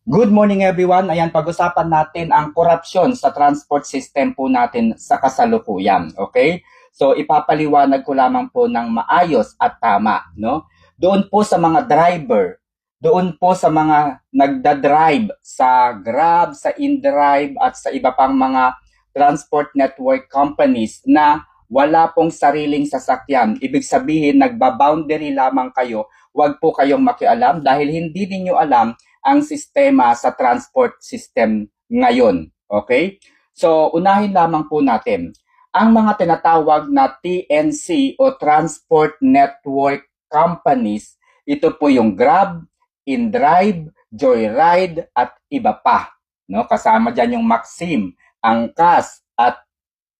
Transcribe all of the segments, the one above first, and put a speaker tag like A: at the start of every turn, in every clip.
A: Good morning everyone. Ayan, pag-usapan natin ang korupsyon sa transport system po natin sa kasalukuyan. Okay? So ipapaliwanag ko lamang po ng maayos at tama, no? Doon po sa mga driver, doon po sa mga nagda-drive sa Grab, sa InDrive at sa iba pang mga transport network companies na wala pong sariling sasakyan. Ibig sabihin, nagba-boundary lamang kayo. Huwag po kayong makialam dahil hindi ninyo alam ang sistema sa transport system ngayon. Okay? So, unahin lamang po natin. Ang mga tinatawag na TNC o Transport Network Companies, ito po yung Grab, InDrive, Joyride, at iba pa. No? Kasama dyan yung Maxim, Angkas, at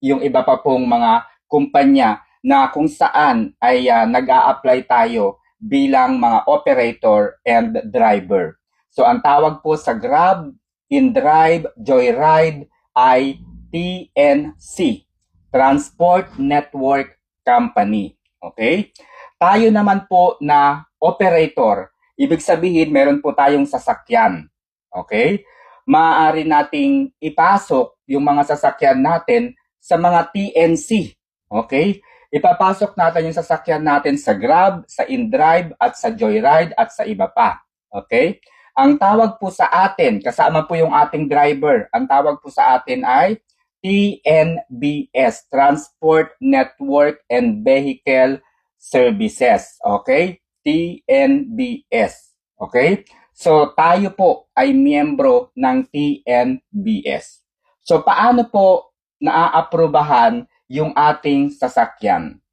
A: yung iba pa pong mga kumpanya na kung saan ay nag-a-apply tayo bilang mga operator and driver. So ang tawag po sa Grab, InDrive, Joyride ay TNC, Transport Network Company. Okay? Tayo naman po na operator, ibig sabihin meron po tayong sasakyan. Okay? Maaari nating ipasok yung mga sasakyan natin sa mga TNC. Okay? Ipapasok natin yung sasakyan natin sa Grab, sa InDrive, at sa Joyride, at sa iba pa. Okay? Ang tawag po sa atin, kasama po yung ating driver, ang tawag po sa atin ay TNBS, Transport Network and Vehicle Services. Okay? TNBS. Okay? So, tayo po ay miyembro ng TNBS. So, paano po naaaprubahan yung ating sasakyan?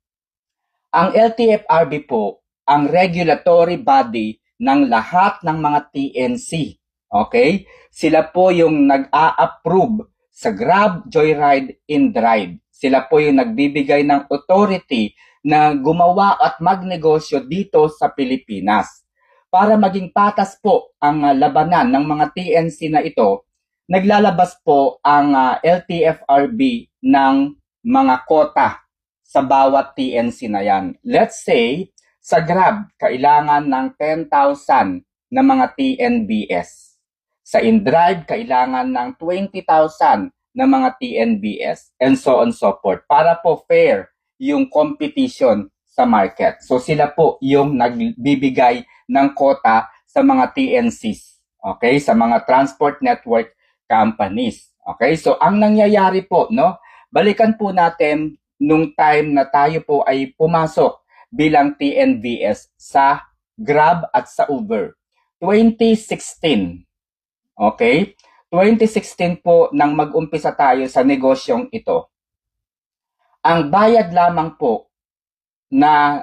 A: Ang LTFRB po, ang regulatory body ng lahat ng mga TNC. Okay? Sila po yung nag-a-approve sa Grab, Joyride, InDrive. Sila po yung nagbibigay ng authority na gumawa at magnegosyo dito sa Pilipinas. Para maging patas po ang labanan ng mga TNC na ito, naglalabas po ang LTFRB ng mga kota sa bawat TNC na yan. Let's say, sa Grab, kailangan ng 10,000 na mga TNBS. Sa InDrive, kailangan ng 20,000 na mga TNBS and so on so forth para po fair yung competition sa market. So sila po yung nagbibigay ng quota sa mga TNCs. Okay? Sa mga transport network companies. Okay? So ang nangyayari po, no? Balikan po natin nung time na tayo po ay pumasok bilang TNBS sa Grab at sa Uber. 2016. Okay? 2016 po nang mag-umpisa tayo sa negosyong ito. Ang bayad lamang po na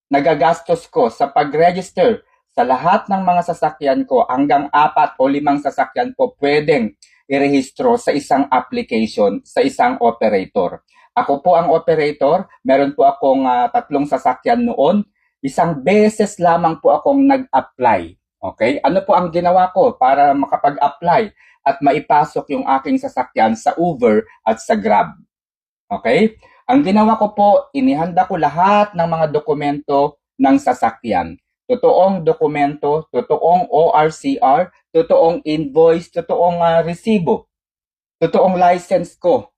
A: nagagastos ko sa pag-register sa lahat ng mga sasakyan ko hanggang 4 o 5 sasakyan po pwedeng irehistro sa isang application, sa isang operator. Ako po ang operator, meron po akong 3 sasakyan noon. Isang beses lamang po akong nag-apply. Okay? Ano po ang ginawa ko para makapag-apply at maipasok yung aking sasakyan sa Uber at sa Grab? Okay? Ang ginawa ko po, inihanda ko lahat ng mga dokumento ng sasakyan. Totoong dokumento, totoong ORCR, totoong invoice, totoong resibo, totoong license ko,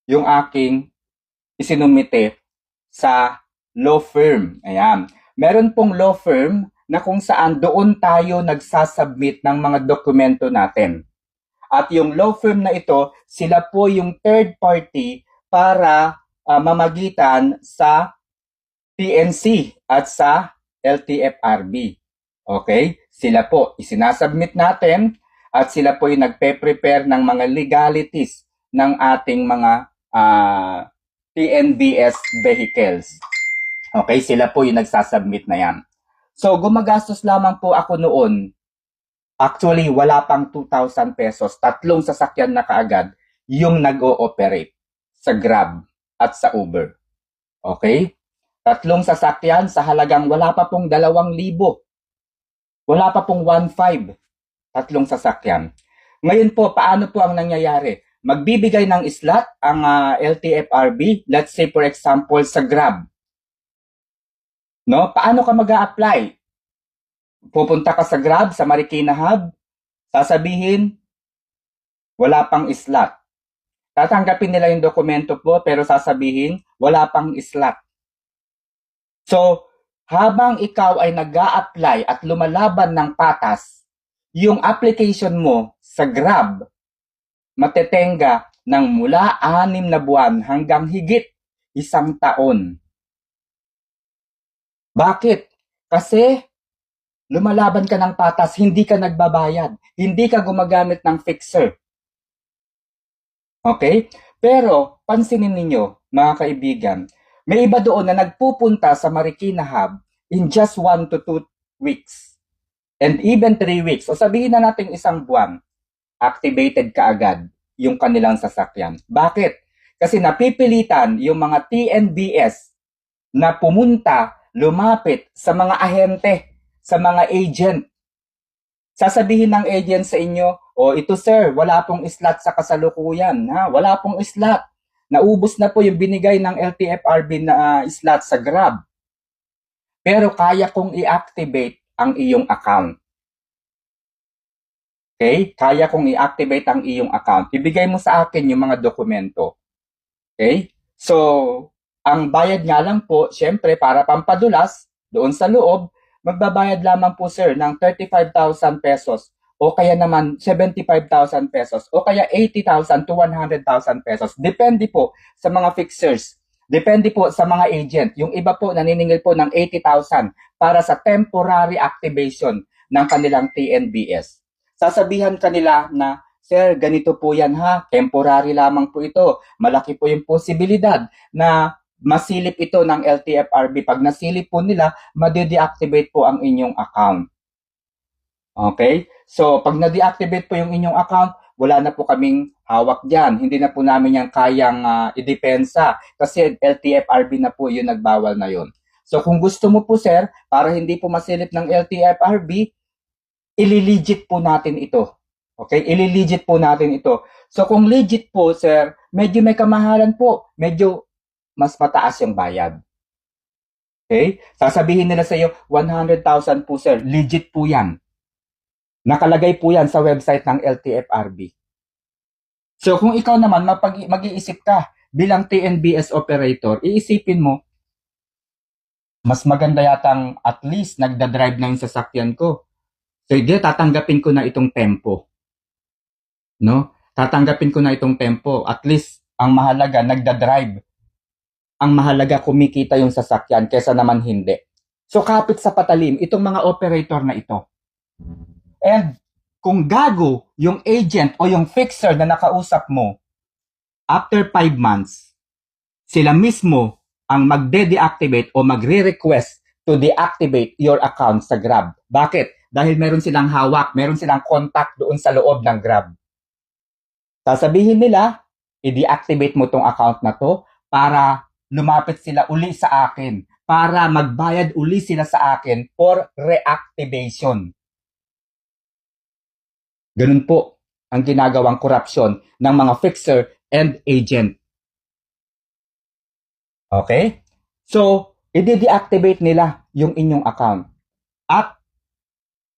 A: yung aking isinumite sa law firm. Ayan. Meron pong law firm na kung saan doon tayo nagsasubmit ng mga dokumento natin. At yung law firm na ito, sila po yung third party para mamagitan sa TNC at sa LTFRB. Okay? Sila po, isinasubmit natin at sila po yung nagpe-prepare ng mga legalities ng ating mga TNBS vehicles. Okay, sila po yung nagsasubmit na yan. So, gumagastos lamang po ako noon. Actually, wala pang 2,000 pesos. 3 sasakyan na kaagad yung nag-ooperate sa Grab at sa Uber. Okay? 3 sasakyan sa halagang wala pa pong 2,000. Wala pa pong 1,500. 3 sasakyan. Ngayon po, paano po ang nangyayari? Magbibigay ng slot ang LTFRB, let's say for example sa Grab. No? Paano ka mag-a-apply? Pupunta ka sa Grab, sa Marikina Hub, Sasabihin, wala pang slot. Tatanggapin nila yung dokumento po pero sasabihin, wala pang slot. So, habang ikaw ay nag-a-apply at lumalaban ng patas, yung application mo sa Grab, matetenga ng mula 6 na buwan hanggang higit 1 taon. Bakit? Kasi lumalaban ka ng patas, hindi ka nagbabayad, hindi ka gumagamit ng fixer. Okay? Pero, pansinin ninyo, mga kaibigan, may iba doon na nagpupunta sa Marikina Hub in just 1 to 2 weeks. And even 3 weeks. O sabihin na natin 1 buwan, activated ka agad yung kanilang sasakyan. Bakit? Kasi napipilitan yung mga TNBS na pumunta, lumapit sa mga ahente, sa mga agent. Sasabihin ng agent sa inyo, ito sir, wala pong slot sa kasalukuyan. Ha? Wala pong slot. Naubos na po yung binigay ng LTFRB na slot sa Grab. Pero kaya kong i-activate ang iyong account. Okay? Kaya kong i-activate ang iyong account. Ibigay mo sa akin yung mga dokumento. Okay? So, ang bayad nga lang po, syempre, para pampadulas, doon sa loob, magbabayad lamang po sir ng 35,000 pesos o kaya naman 75,000 pesos o kaya 80,000 to 100,000 pesos. Depende po sa mga fixers. Depende po sa mga agent. Yung iba po naniningil po ng 80,000 para sa temporary activation ng kanilang TNBS. Sasabihan kanila na, sir, ganito po yan ha, temporary lamang po ito. Malaki po yung posibilidad na masilip ito ng LTFRB. Pag nasilip po nila, ma-deactivate po ang inyong account. Okay? So, pag na-deactivate po yung inyong account, wala na po kaming hawak dyan. Hindi na po namin yan kayang idepensa kasi LTFRB na po yung nagbawal na yun. So, kung gusto mo po, sir, para hindi po masilip ng LTFRB, ililigit po natin ito. Okay? Ililigit po natin ito. So, kung legit po, sir, medyo may kamahalan po. Medyo mas mataas yung bayad. Okay? Sasabihin nila sa iyo, 100,000 po sir. Legit po yan. Nakalagay po yan sa website ng LTFRB. So kung ikaw naman mag-iisip ka bilang TNBS operator, iisipin mo, mas maganda yatang at least nagda-drive na yung sasakyan ko. Sige, tatanggapin ko na itong tempo. No? Tatanggapin ko na itong tempo. At least, ang mahalaga, nagda-drive. Ang mahalaga kumikita yung sasakyan kesa naman hindi. So kapit sa patalim itong mga operator na ito. And kung gago yung agent o yung fixer na nakausap mo, after 5 months, sila mismo ang magde-deactivate o magre-request to deactivate your account sa Grab. Bakit? Dahil meron silang hawak, meron silang contact doon sa loob ng Grab. Sasabihin nila, i-deactivate mo tong account na to para lumapit sila uli sa akin, para magbayad uli sila sa akin for reactivation. Ganun po ang ginagawang korupsyon ng mga fixer and agent. Okay? So, i-deactivate nila yung inyong account. At,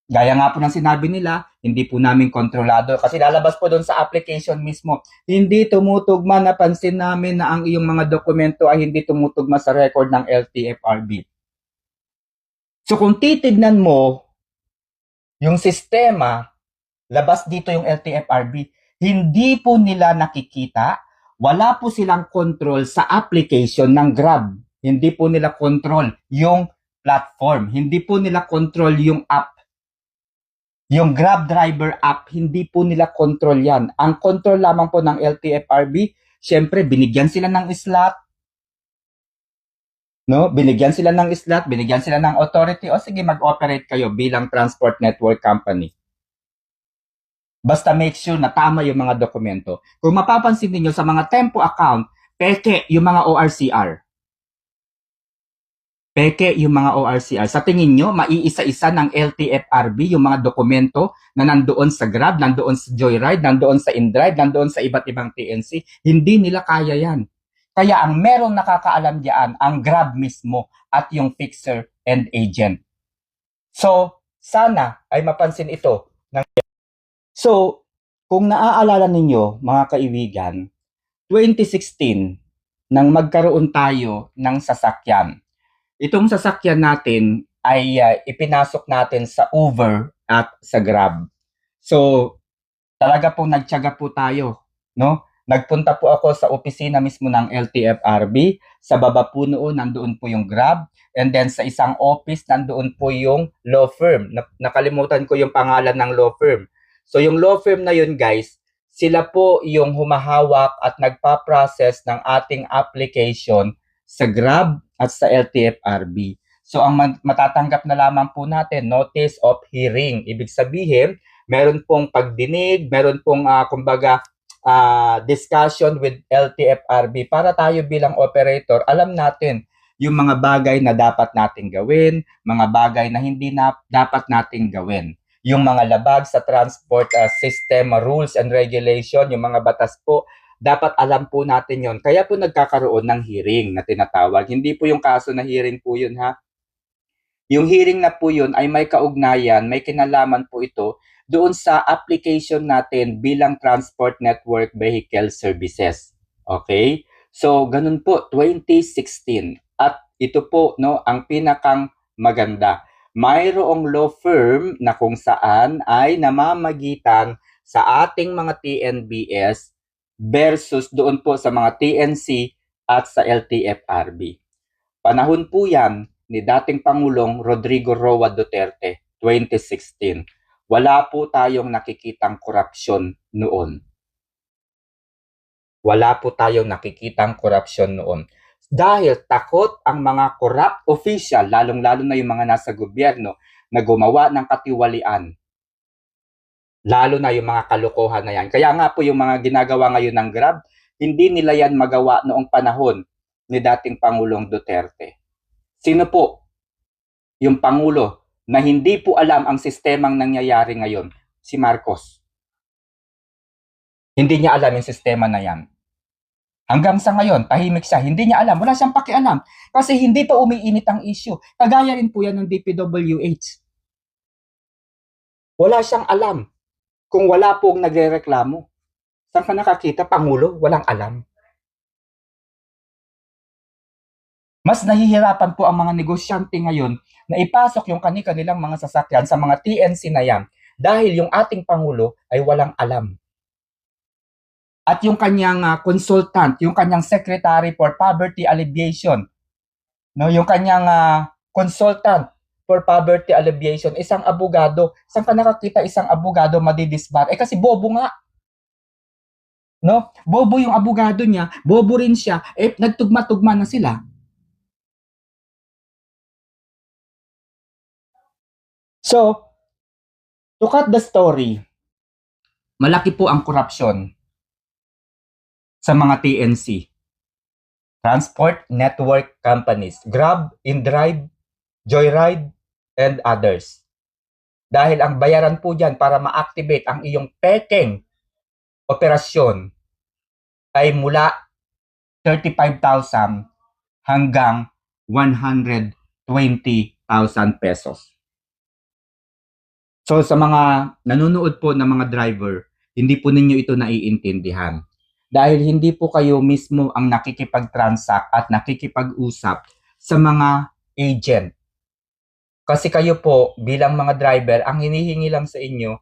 A: gaya nga po ng sinabi nila, hindi po namin kontrolado. Kasi lalabas po doon sa application mismo, hindi tumutugma, napansin namin na ang iyong mga dokumento ay hindi tumutugma sa record ng LTFRB. So kung titignan mo yung sistema, labas dito yung LTFRB, hindi po nila nakikita, wala po silang control sa application ng Grab. Hindi po nila control yung platform. Hindi po nila control yung app. Yung Grab Driver app, hindi po nila control yan. Ang control lamang po ng LTFRB, syempre, binigyan sila ng slot. No? Binigyan sila ng slot, binigyan sila ng authority, o sige, mag-operate kayo bilang transport network company. Basta make sure na tama yung mga dokumento. Kung mapapansin niyo sa mga Tempo account, peke yung mga ORCR. Peke yung mga ORCR. Sa tingin nyo, maiisa-isa ng LTFRB yung mga dokumento na nandoon sa Grab, nandoon sa Joyride, nandoon sa InDrive, nandoon sa iba't ibang TNC. Hindi nila kaya yan. Kaya ang merong nakakaalam diyan, ang Grab mismo at yung fixer and agent. So, sana ay mapansin ito. So, kung naaalala ninyo, mga kaibigan, 2016, nang magkaroon tayo ng sasakyan. Itong sasakyan natin ay ipinasok natin sa Uber at sa Grab. So, talaga pong nagtiyaga po tayo, no? Nagpunta po ako sa opisina mismo ng LTFRB. Sa baba po noon, nandoon po yung Grab. And then sa isang office, nandoon po yung law firm. Nakalimutan ko yung pangalan ng law firm. So yung law firm na yun, guys, sila po yung humahawak at nagpa-process ng ating application sa Grab at sa LTFRB. So ang matatanggap na lamang po natin, notice of hearing. Ibig sabihin, meron pong pagdinig, meron pong kumbaga discussion with LTFRB para tayo bilang operator, alam natin yung mga bagay na dapat nating gawin, mga bagay na hindi na dapat nating gawin. Yung mga labag sa transport system, rules and regulation, yung mga batas po, dapat alam po natin yon. Kaya po nagkakaroon ng hearing na tinatawag. Hindi po yung kaso na hearing po yun, ha? Yung hearing na po yun ay may kaugnayan, may kinalaman po ito doon sa application natin bilang Transport Network Vehicle Services. Okay? So, ganun po, 2016. At ito po, no, ang pinakang maganda. Mayroong law firm na kung saan ay namamagitan sa ating mga TNBS versus doon po sa mga TNC at sa LTFRB. Panahon po yan ni dating Pangulong Rodrigo Roa Duterte, 2016. Wala po tayong nakikitang korupsyon noon. Wala po tayong nakikitang korupsyon noon. Dahil takot ang mga corrupt official, lalong-lalo na yung mga nasa gobyerno, na gumawa ng katiwalian. Lalo na yung mga kalokohan na yan. Kaya nga po yung mga ginagawa ngayon ng Grab, hindi nila yan magawa noong panahon ni dating Pangulong Duterte. Sino po yung Pangulo na hindi po alam ang sistemang nangyayari ngayon? Si Marcos. Hindi niya alam yung sistema na yan. Hanggang sa ngayon, tahimik siya. Hindi niya alam. Wala siyang pakialam. Kasi hindi pa umiinit ang issue. Kagaya rin po yan ng DPWH. Wala siyang alam. Kung wala pong nagrereklamo. Saan ka nakakita? Pangulo? Walang alam. Mas nahihirapan po ang mga negosyante ngayon na ipasok yung kanilang mga sasakyan sa mga TNC na yan dahil yung ating Pangulo ay walang alam. At yung kanyang consultant, yung kanyang Secretary for Poverty Alleviation, no, yung kanyang consultant for Poverty Alleviation, isang abogado. Saan ka nakakita isang abogado madidisbar? Kasi bobo nga. No? Bobo yung abogado niya, bobo rin siya, nagtugma-tugma na sila. So, to cut the story, malaki po ang korupsyon sa mga TNC, Transport Network Companies, Grab, InDrive, Joyride, and others. Dahil ang bayaran po dyan para ma-activate ang iyong pekeng operasyon ay mula 35,000 hanggang 120,000 pesos. So sa mga nanonood po ng mga driver, hindi po ninyo ito naiintindihan. Dahil hindi po kayo mismo ang nakikipag-transact at nakikipag-usap sa mga agent. Kasi kayo po bilang mga driver, ang hinihingi lang sa inyo,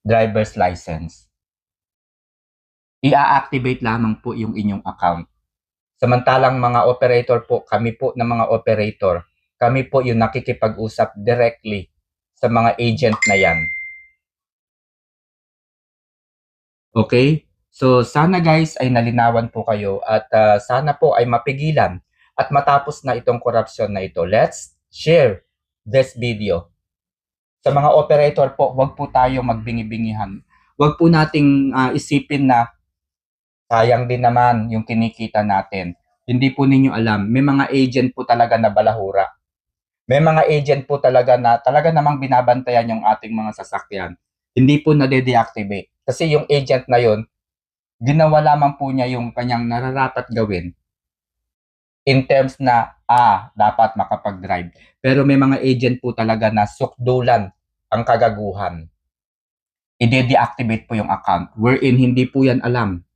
A: driver's license. I-activate lamang po yung inyong account. Samantalang mga operator po, kami po na mga operator, kami po yung nakikipag-usap directly sa mga agent na yan. Okay? So sana guys ay nalinawan po kayo at sana po ay mapigilan at matapos na itong korupsyon na ito. Let's share this video. Sa mga operator po, wag po tayo magbingi-bingihan. Wag po nating isipin na sayang din naman yung kinikita natin. Hindi po ninyo alam, may mga agent po talaga na balahura. May mga agent po talaga na talaga namang binabantayan yung ating mga sasakyan. Hindi po na-deactivate. Kasi yung agent na yon, ginawa lamang po niya yung kanyang nararapat gawin in terms na, dapat makapag-drive. Pero may mga agent po talaga na sukdulan ang kagaguhan. i-deactivate po yung account wherein hindi po yan alam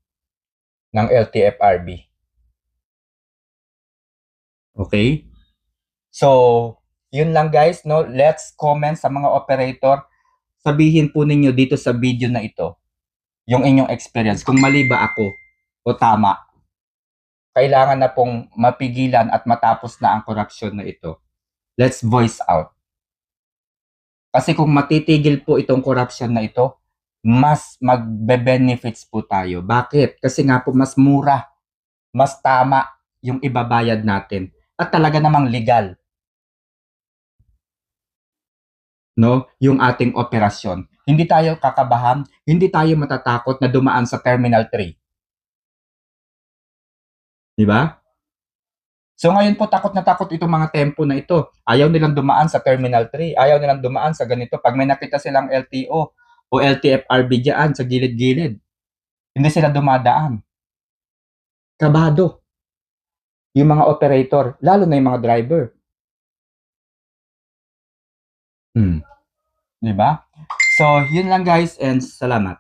A: ng LTFRB. Okay? So, yun lang guys, no? Let's comment sa mga operator. Sabihin po ninyo dito sa video na ito yung inyong experience. Kung mali ba ako o tama. Kailangan na pong mapigilan at matapos na ang korupsyon na ito. Let's voice out. Kasi kung matitigil po itong korupsyon na ito, mas magbe-benefits po tayo. Bakit? Kasi nga po mas mura, mas tama yung ibabayad natin. At talaga namang legal. No? Yung ating operasyon. Hindi tayo kakabahan, hindi tayo matatakot na dumaan sa Terminal 3. Di ba? So ngayon po takot na takot itong mga tempo na ito. Ayaw nilang dumaan sa Terminal 3. Ayaw nilang dumaan sa ganito. Pag may nakita silang LTO o LTFRB dyan sa gilid-gilid, hindi sila dumadaan. Kabado. Yung mga operator, lalo na yung mga driver. Di ba? So, yun lang guys and salamat.